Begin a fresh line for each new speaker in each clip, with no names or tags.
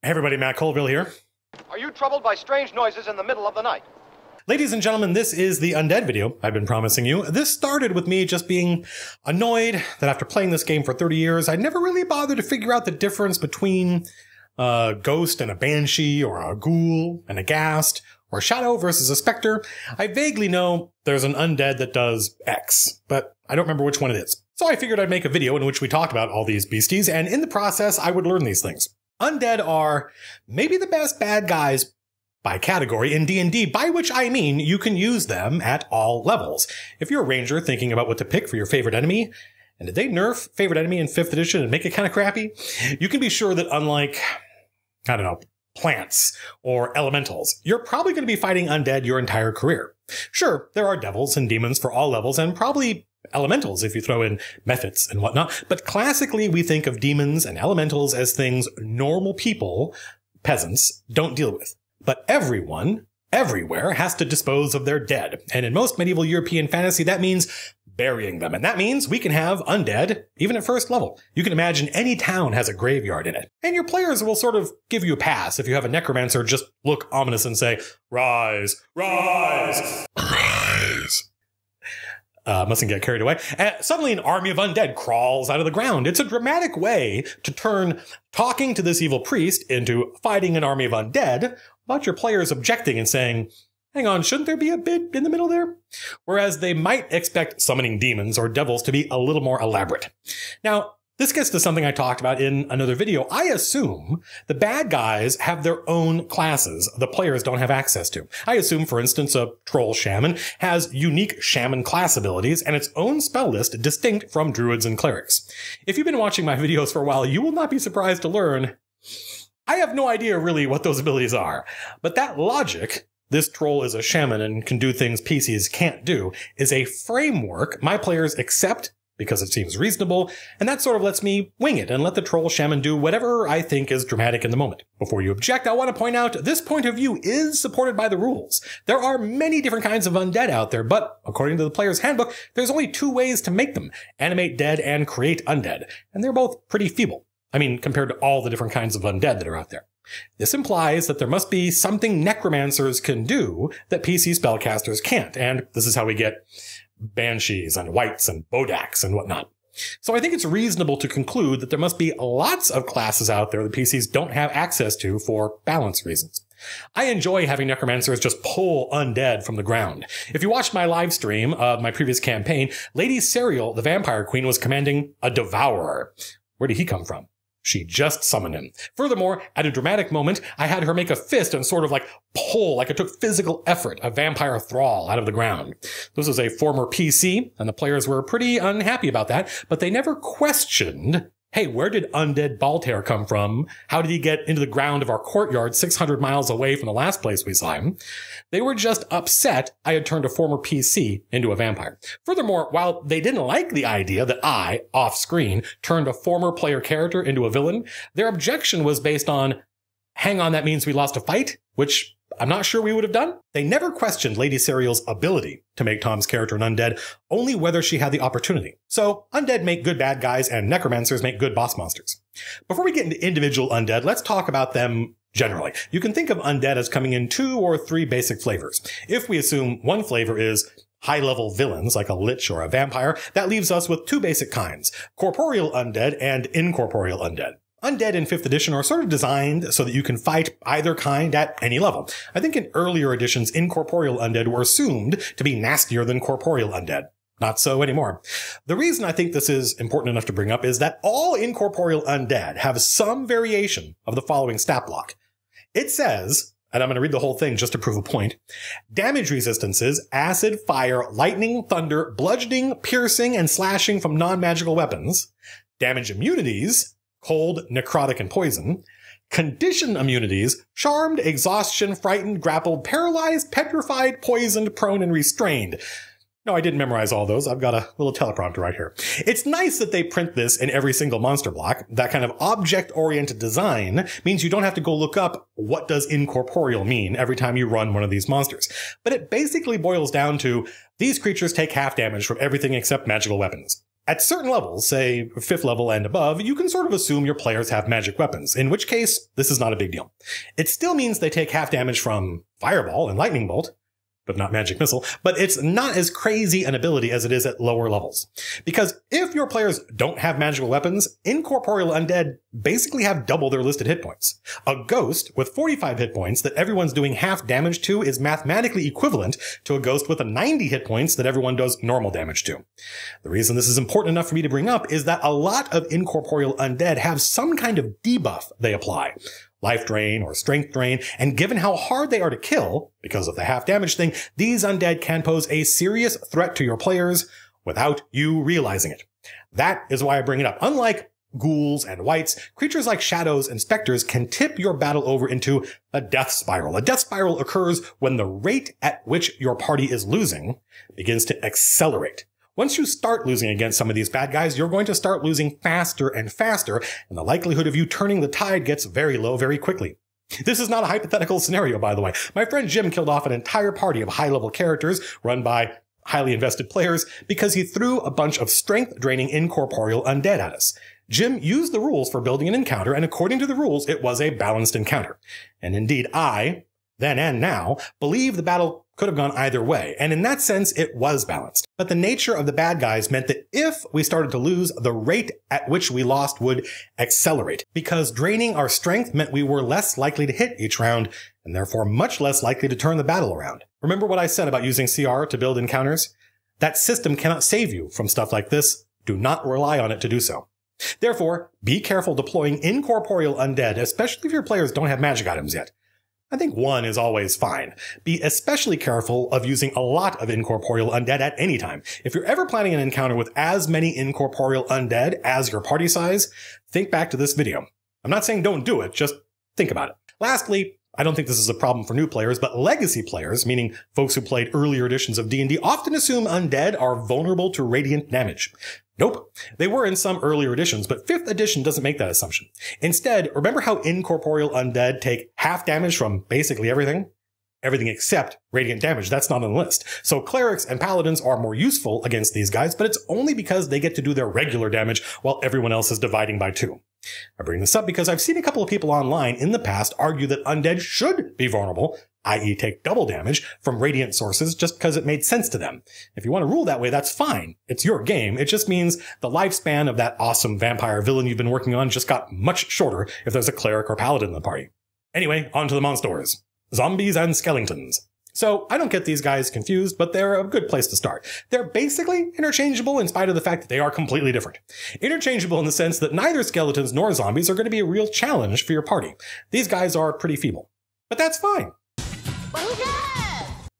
Hey everybody, Matt Colville here.
Are you troubled by strange noises in the middle of the night?
Ladies and gentlemen, this is the Undead video I've been promising you. This started with me just being annoyed that after playing this game for 30 years, I never really bothered to figure out the difference between a ghost and a banshee, or a ghoul and a ghast, or a shadow versus a spectre. I vaguely know there's an undead that does X, but I don't remember which one it is. So I figured I'd make a video in which we talked about all these beasties, and in the process, I would learn these things. Undead are maybe the best bad guys by category in D&D, by which I mean you can use them at all levels. If you're a ranger thinking about what to pick for your favorite enemy, and did they nerf favorite enemy in 5th edition and make it kind of crappy, you can be sure that unlike, I don't know, plants or elementals, you're probably going to be fighting undead your entire career. Sure, there are devils and demons for all levels, and probably elementals if you throw in methods and whatnot, but classically we think of demons and elementals as things normal people, peasants, don't deal with. But everyone, everywhere, has to dispose of their dead, and in most medieval European fantasy that means burying them, and that means we can have undead even at first level. You can imagine any town has a graveyard in it, and your players will sort of give you a pass if you have a necromancer just look ominous and say, "Rise, rise, rise." Mustn't get carried away. And suddenly an army of undead crawls out of the ground. It's a dramatic way to turn talking to this evil priest into fighting an army of undead without your players objecting and saying, hang on, shouldn't there be a bit in the middle there? Whereas they might expect summoning demons or devils to be a little more elaborate. Now, this gets to something I talked about in another video. I assume the bad guys have their own classes the players don't have access to. I assume, for instance, a troll shaman has unique shaman class abilities and its own spell list distinct from druids and clerics. If you've been watching my videos for a while, you will not be surprised to learn I have no idea really what those abilities are. But that logic, this troll is a shaman and can do things PCs can't do, is a framework my players accept because it seems reasonable, and that sort of lets me wing it and let the troll shaman do whatever I think is dramatic in the moment. Before you object, I want to point out this point of view is supported by the rules. There are many different kinds of undead out there, but according to the player's handbook, there's only 2 ways to make them: animate dead and create undead, and they're both pretty feeble. I mean, compared to all the different kinds of undead that are out there. This implies that there must be something necromancers can do that PC spellcasters can't, and this is how we get banshees and wights and bodaks and whatnot. So I think it's reasonable to conclude that there must be lots of classes out there that PCs don't have access to for balance reasons. I enjoy having necromancers just pull undead from the ground. If you watched my live stream of my previous campaign, Lady Serial, the vampire queen, was commanding a devourer. Where did he come from? She just summoned him. Furthermore, at a dramatic moment, I had her make a fist and sort of like pull, like it took physical effort, a vampire thrall out of the ground. This was a former PC, and the players were pretty unhappy about that, but they never questioned, hey, where did undead Baltair come from? How did he get into the ground of our courtyard 600 miles away from the last place we saw him? They were just upset I had turned a former PC into a vampire. Furthermore, while they didn't like the idea that I, off-screen, turned a former player character into a villain, their objection was based on, hang on, that means we lost a fight, which I'm not sure we would have done. They never questioned Lady Serial's ability to make Tom's character an undead, only whether she had the opportunity. So, undead make good bad guys, and necromancers make good boss monsters. Before we get into individual undead, let's talk about them generally. You can think of undead as coming in 2 or 3 basic flavors. If we assume one flavor is high-level villains, like a lich or a vampire, that leaves us with 2 basic kinds: corporeal undead and incorporeal undead. Undead in 5th edition are sort of designed so that you can fight either kind at any level. I think in earlier editions, incorporeal undead were assumed to be nastier than corporeal undead. Not so anymore. The reason I think this is important enough to bring up is that all incorporeal undead have some variation of the following stat block. It says, and I'm going to read the whole thing just to prove a point, damage resistances, acid, fire, lightning, thunder, bludgeoning, piercing, and slashing from non-magical weapons, damage immunities, cold, necrotic, and poison, condition immunities, charmed, exhaustion, frightened, grappled, paralyzed, petrified, poisoned, prone, and restrained. No, I didn't memorize all those. I've got a little teleprompter right here. It's nice that they print this in every single monster block. That kind of object-oriented design means you don't have to go look up what does incorporeal mean every time you run one of these monsters. But it basically boils down to these creatures take half damage from everything except magical weapons. At certain levels, say 5th level and above, you can sort of assume your players have magic weapons, in which case, this is not a big deal. It still means they take half damage from Fireball and Lightning Bolt, but not Magic Missile, but it's not as crazy an ability as it is at lower levels. Because if your players don't have magical weapons, incorporeal undead basically have double their listed hit points. A ghost with 45 hit points that everyone's doing half damage to is mathematically equivalent to a ghost with a 90 hit points that everyone does normal damage to. The reason this is important enough for me to bring up is that a lot of incorporeal undead have some kind of debuff they apply. Life drain or strength drain, and given how hard they are to kill, because of the half damage thing, these undead can pose a serious threat to your players without you realizing it. That is why I bring it up. Unlike ghouls and wights, creatures like shadows and specters can tip your battle over into a death spiral. A death spiral occurs when the rate at which your party is losing begins to accelerate. Once you start losing against some of these bad guys, you're going to start losing faster and faster, and the likelihood of you turning the tide gets very low very quickly. This is not a hypothetical scenario, by the way. My friend Jim killed off an entire party of high-level characters run by highly invested players because he threw a bunch of strength-draining incorporeal undead at us. Jim used the rules for building an encounter, and according to the rules, it was a balanced encounter. And indeed, I, then and now, believe the battle could have gone either way, and in that sense, it was balanced. But the nature of the bad guys meant that if we started to lose, the rate at which we lost would accelerate, because draining our strength meant we were less likely to hit each round, and therefore much less likely to turn the battle around. Remember what I said about using CR to build encounters? That system cannot save you from stuff like this. Do not rely on it to do so. Therefore, be careful deploying incorporeal undead, especially if your players don't have magic items yet. I think one is always fine. Be especially careful of using a lot of incorporeal undead at any time. If you're ever planning an encounter with as many incorporeal undead as your party size, think back to this video. I'm not saying don't do it, just think about it. Lastly, I don't think this is a problem for new players, but legacy players, meaning folks who played earlier editions of D&D, often assume undead are vulnerable to radiant damage. Nope. They were in some earlier editions, but 5th edition doesn't make that assumption. Instead, remember how incorporeal undead take half damage from basically everything? Everything except radiant damage. That's not on the list. So clerics and paladins are more useful against these guys, but it's only because they get to do their regular damage while everyone else is dividing by 2. I bring this up because I've seen a couple of people online in the past argue that undead should be vulnerable, i.e. take double damage from radiant sources just because it made sense to them. If you want to rule that way, that's fine. It's your game. It just means the lifespan of that awesome vampire villain you've been working on just got much shorter if there's a cleric or paladin in the party. Anyway, on to the monsters. Zombies and skeletons. So I don't get these guys confused, but they're a good place to start. They're basically interchangeable in spite of the fact that they are completely different. Interchangeable in the sense that neither skeletons nor zombies are going to be a real challenge for your party. These guys are pretty feeble. But that's fine.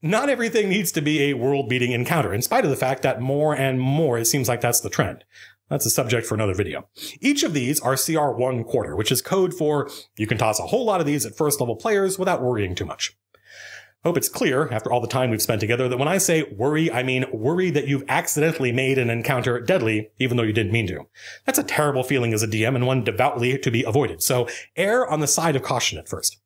Not everything needs to be a world-beating encounter, in spite of the fact that more and more it seems like that's the trend. That's a subject for another video. Each of these are CR 1/4, which is code for you can toss a whole lot of these at first level players without worrying too much. Hope it's clear, after all the time we've spent together, that when I say worry, I mean worry that you've accidentally made an encounter deadly, even though you didn't mean to. That's a terrible feeling as a DM and one devoutly to be avoided, so err on the side of caution at first.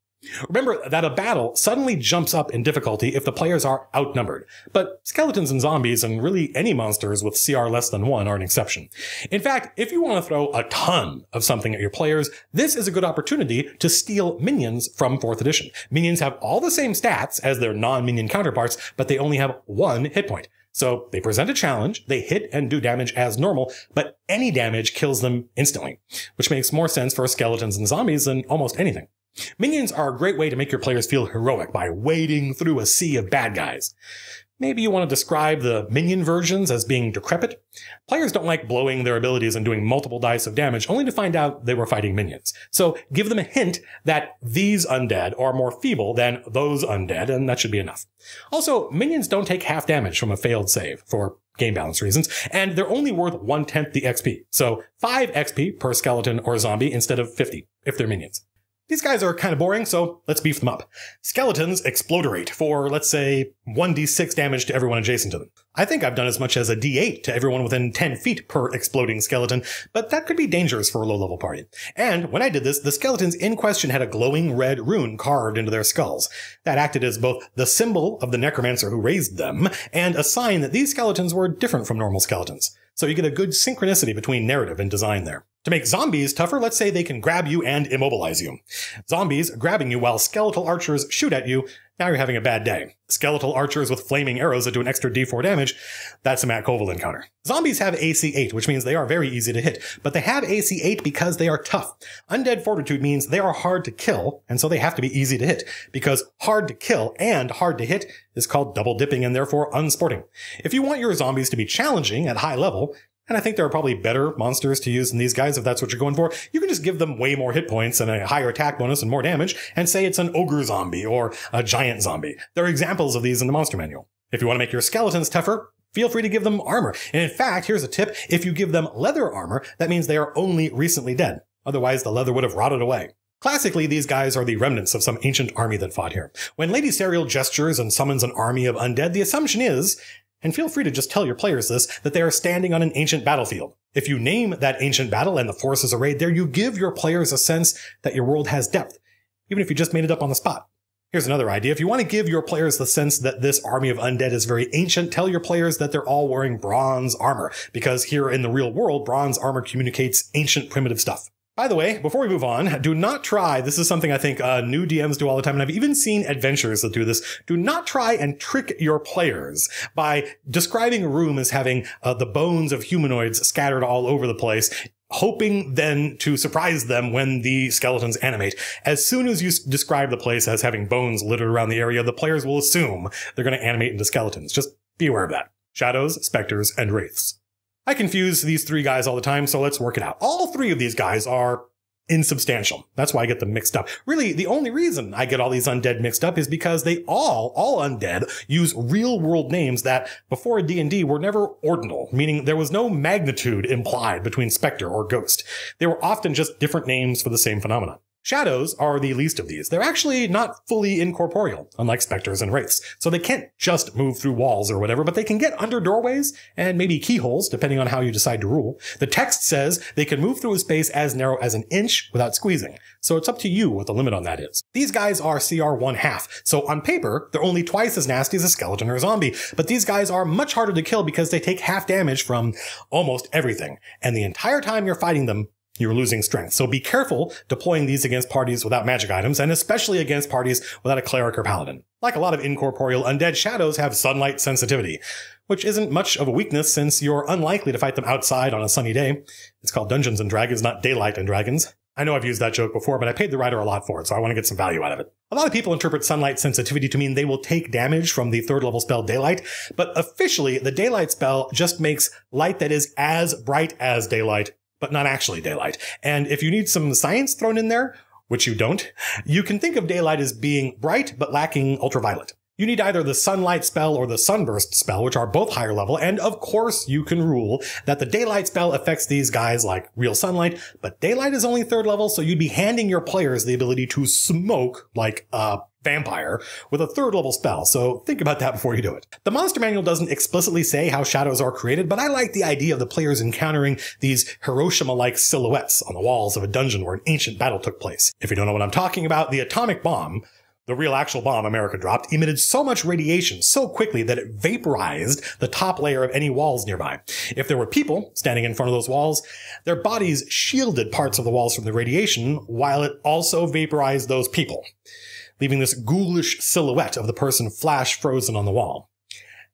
Remember that a battle suddenly jumps up in difficulty if the players are outnumbered, but skeletons and zombies and really any monsters with CR less than 1 are an exception. In fact, if you want to throw a ton of something at your players, this is a good opportunity to steal minions from 4th edition. Minions have all the same stats as their non-minion counterparts, but they only have 1 hit point. So they present a challenge, they hit and do damage as normal, but any damage kills them instantly, which makes more sense for skeletons and zombies than almost anything. Minions are a great way to make your players feel heroic by wading through a sea of bad guys. Maybe you want to describe the minion versions as being decrepit. Players don't like blowing their abilities and doing multiple dice of damage only to find out they were fighting minions. So give them a hint that these undead are more feeble than those undead, and that should be enough. Also, minions don't take half damage from a failed save for game balance reasons, and they're only worth 1/10 the XP. So 5 XP per skeleton or zombie instead of 50 if they're minions. These guys are kind of boring, so let's beef them up. Skeletons exploderate for, let's say, 1d6 damage to everyone adjacent to them. I think I've done as much as a d8 to everyone within 10 feet per exploding skeleton, but that could be dangerous for a low-level party. And when I did this, the skeletons in question had a glowing red rune carved into their skulls. That acted as both the symbol of the necromancer who raised them, and a sign that these skeletons were different from normal skeletons. So you get a good synchronicity between narrative and design there. To make zombies tougher, let's say they can grab you and immobilize you. Zombies grabbing you while skeletal archers shoot at you, now you're having a bad day. Skeletal archers with flaming arrows that do an extra d4 damage, that's a Matt Colville encounter. Zombies have AC 8, which means they are very easy to hit, but they have AC 8 because they are tough. Undead fortitude means they are hard to kill, and so they have to be easy to hit, because hard to kill and hard to hit is called double dipping and therefore unsporting. If you want your zombies to be challenging at high level, and I think there are probably better monsters to use than these guys if that's what you're going for, you can just give them way more hit points and a higher attack bonus and more damage, and say it's an ogre zombie or a giant zombie. There are examples of these in the monster manual. If you want to make your skeletons tougher, feel free to give them armor. And in fact, here's a tip. If you give them leather armor, that means they are only recently dead. Otherwise, the leather would have rotted away. Classically, these guys are the remnants of some ancient army that fought here. When Lady Serial gestures and summons an army of undead, the assumption is, and feel free to just tell your players this, that they are standing on an ancient battlefield. If you name that ancient battle and the forces arrayed there, you give your players a sense that your world has depth, even if you just made it up on the spot. Here's another idea. If you want to give your players the sense that this army of undead is very ancient, tell your players that they're all wearing bronze armor, because here in the real world, bronze armor communicates ancient primitive stuff. By the way, before we move on, do not try, this is something I think new DMs do all the time, and I've even seen adventures that do this, do not try and trick your players by describing a room as having the bones of humanoids scattered all over the place, hoping then to surprise them when the skeletons animate. As soon as you describe the place as having bones littered around the area, the players will assume they're going to animate into skeletons. Just be aware of that. Shadows, specters, and wraiths. I confuse these three guys all the time, so let's work it out. All three of these guys are insubstantial. That's why I get them mixed up. Really, the only reason I get all these undead mixed up is because they all undead, use real-world names that, before D&D, were never ordinal, meaning there was no magnitude implied between specter or ghost. They were often just different names for the same phenomenon. Shadows are the least of these. They're actually not fully incorporeal, unlike specters and wraiths. So they can't just move through walls or whatever, but they can get under doorways and maybe keyholes, depending on how you decide to rule. The text says they can move through a space as narrow as an inch without squeezing. So it's up to you what the limit on that is. These guys are CR 1/2. So on paper, they're only twice as nasty as a skeleton or a zombie. But these guys are much harder to kill because they take half damage from almost everything. And the entire time you're fighting them, you're losing strength. So be careful deploying these against parties without magic items, and especially against parties without a cleric or paladin. Like a lot of incorporeal undead, shadows have sunlight sensitivity, which isn't much of a weakness since you're unlikely to fight them outside on a sunny day. It's called Dungeons and Dragons, not Daylight and Dragons. I know I've used that joke before, but I paid the writer a lot for it, so I want to get some value out of it. A lot of people interpret sunlight sensitivity to mean they will take damage from the third level spell Daylight, but officially the Daylight spell just makes light that is as bright as daylight, but not actually daylight. And if you need some science thrown in there, which you don't, you can think of daylight as being bright but lacking ultraviolet. You need either the sunlight spell or the sunburst spell, which are both higher level, and of course you can rule that the daylight spell affects these guys like real sunlight, but daylight is only third level, so you'd be handing your players the ability to smoke like a vampire with a third level spell, so think about that before you do it. The monster manual doesn't explicitly say how shadows are created, but I like the idea of the players encountering these Hiroshima-like silhouettes on the walls of a dungeon where an ancient battle took place. If you don't know what I'm talking about, the atomic bomb, the real actual bomb America dropped, emitted so much radiation so quickly that it vaporized the top layer of any walls nearby. If there were people standing in front of those walls, their bodies shielded parts of the walls from the radiation, while it also vaporized those people, leaving this ghoulish silhouette of the person flash frozen on the wall.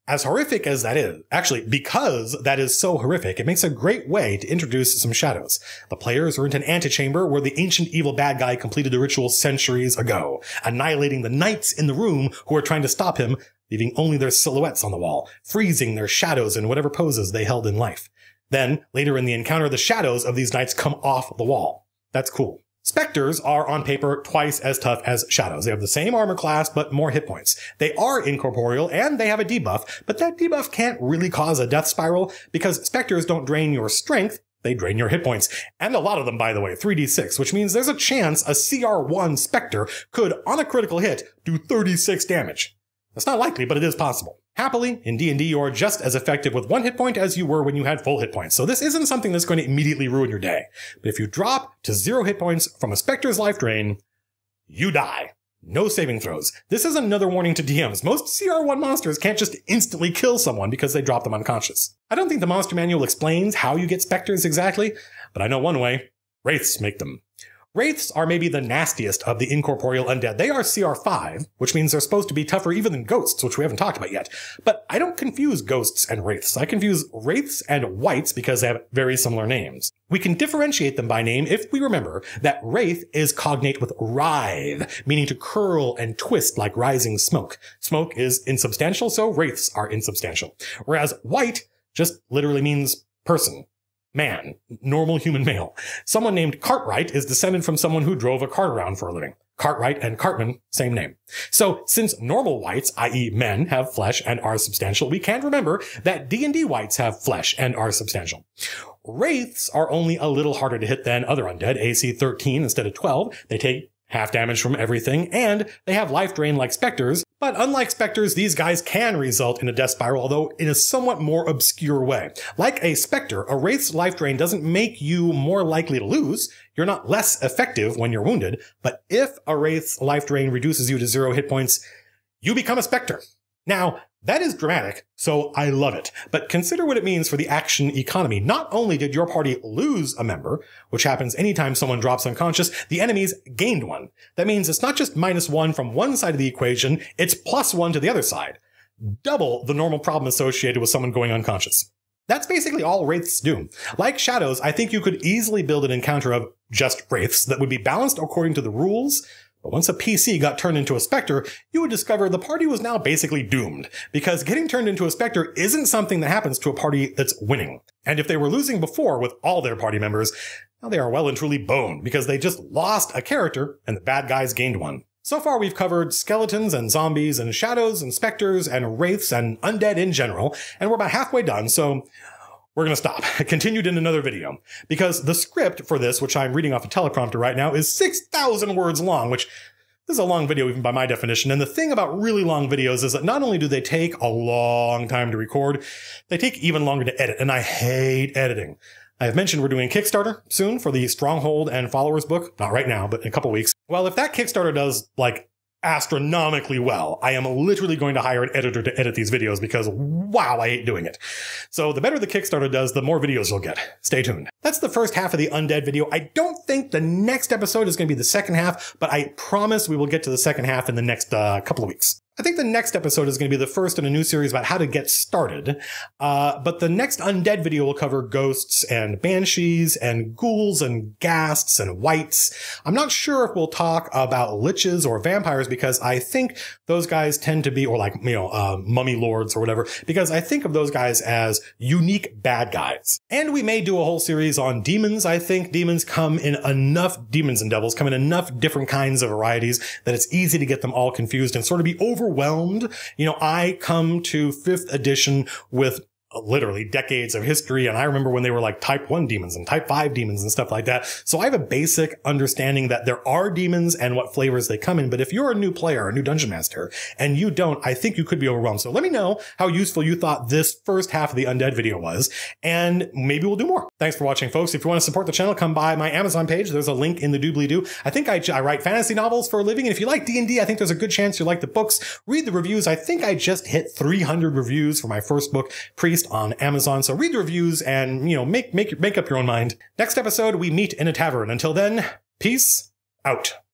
As horrific as that is, actually, because that is so horrific, it makes a great way to introduce some shadows. The players are in an antechamber where the ancient evil bad guy completed the ritual centuries ago, annihilating the knights in the room who are trying to stop him, leaving only their silhouettes on the wall, freezing their shadows in whatever poses they held in life. Then, later in the encounter, the shadows of these knights come off the wall. That's cool. Spectres are, on paper, twice as tough as shadows. They have the same armor class, but more hit points. They are incorporeal, and they have a debuff, but that debuff can't really cause a death spiral, because specters don't drain your strength, they drain your hit points. And a lot of them, by the way, 3d6, which means there's a chance a CR1 Spectre could, on a critical hit, do 36 damage. That's not likely, but it is possible. Happily, in D&D, you're just as effective with 1 hit point as you were when you had full hit points, so this isn't something that's going to immediately ruin your day. But if you drop to 0 hit points from a Spectre's life drain, you die. No saving throws. This is another warning to DMs. Most CR1 monsters can't just instantly kill someone because they drop them unconscious. I don't think the monster manual explains how you get Spectres exactly, but I know one way. Wraiths make them. Wraiths are maybe the nastiest of the incorporeal undead. They are CR5, which means they're supposed to be tougher even than ghosts, which we haven't talked about yet. But I don't confuse ghosts and wraiths. I confuse wraiths and wights because they have very similar names. We can differentiate them by name if we remember that wraith is cognate with writhe, meaning to curl and twist like rising smoke. Smoke is insubstantial, so wraiths are insubstantial. Whereas wight just literally means person. Man, normal human male. Someone named Cartwright is descended from someone who drove a cart around for a living. Cartwright and Cartman, same name. So since normal wights, i.e. men, have flesh and are substantial, we can remember that D&D wights have flesh and are substantial. Wraiths are only a little harder to hit than other undead, AC 13 instead of 12. They take half damage from everything, and they have life drain like Spectres, but unlike Spectres, these guys can result in a death spiral, although in a somewhat more obscure way. Like a Spectre, a Wraith's life drain doesn't make you more likely to lose. You're not less effective when you're wounded, but if a Wraith's life drain reduces you to 0 hit points, you become a Spectre. Now, that is dramatic, so I love it. But consider what it means for the action economy. Not only did your party lose a member, which happens anytime someone drops unconscious, the enemies gained one. That means it's not just -1 from one side of the equation, it's +1 to the other side. Double the normal problem associated with someone going unconscious. That's basically all Wraiths do. Like Shadows, I think you could easily build an encounter of just Wraiths that would be balanced according to the rules. But once a PC got turned into a Spectre, you would discover the party was now basically doomed, because getting turned into a Spectre isn't something that happens to a party that's winning. And if they were losing before with all their party members, now they are well and truly boned, because they just lost a character and the bad guys gained one. So far we've covered skeletons and zombies and shadows and specters and wraiths and undead in general, and we're about halfway done, so we're going to stop. Continued in another video. Because the script for this, which I'm reading off a teleprompter right now, is 6,000 words long, which is a long video even by my definition. And the thing about really long videos is that not only do they take a long time to record, they take even longer to edit, and I hate editing. I have mentioned we're doing a Kickstarter soon for the Stronghold and Followers book. Not right now, but in a couple weeks. Well, if that Kickstarter does, like, astronomically well, I am literally going to hire an editor to edit these videos because, wow, I hate doing it. So the better the Kickstarter does, the more videos you'll get. Stay tuned. That's the first half of the Undead video. I don't think the next episode is going to be the second half, but I promise we will get to the second half in the next couple of weeks. I think the next episode is going to be the first in a new series about how to get started. But the next Undead video will cover ghosts and banshees and ghouls and ghasts and wights. I'm not sure if we'll talk about liches or vampires because I think those guys tend to be, or like, mummy lords or whatever, because I think of those guys as unique bad guys. And we may do a whole series on demons. I think demons and devils come in enough different kinds of varieties that it's easy to get them all confused and sort of be overwhelmed. I come to 5th edition with literally decades of history, and I remember when they were like type 1 demons and type 5 demons and stuff like that. So I have a basic understanding that there are demons and what flavors they come in. But if you're a new player, a new dungeon master, and you don't, I think you could be overwhelmed. So let me know how useful you thought this first half of the Undead video was, and maybe we'll do more. Thanks for watching, folks. If you want to support the channel, come by my Amazon page. There's a link in the doobly-doo. I think I write fantasy novels for a living, and if you like D&D, I think there's a good chance you like the books. Read the reviews. I think I just hit 300 reviews for my first book, Priest, on Amazon. So read the reviews and, make up your own mind. Next episode, we meet in a tavern. Until then, peace out.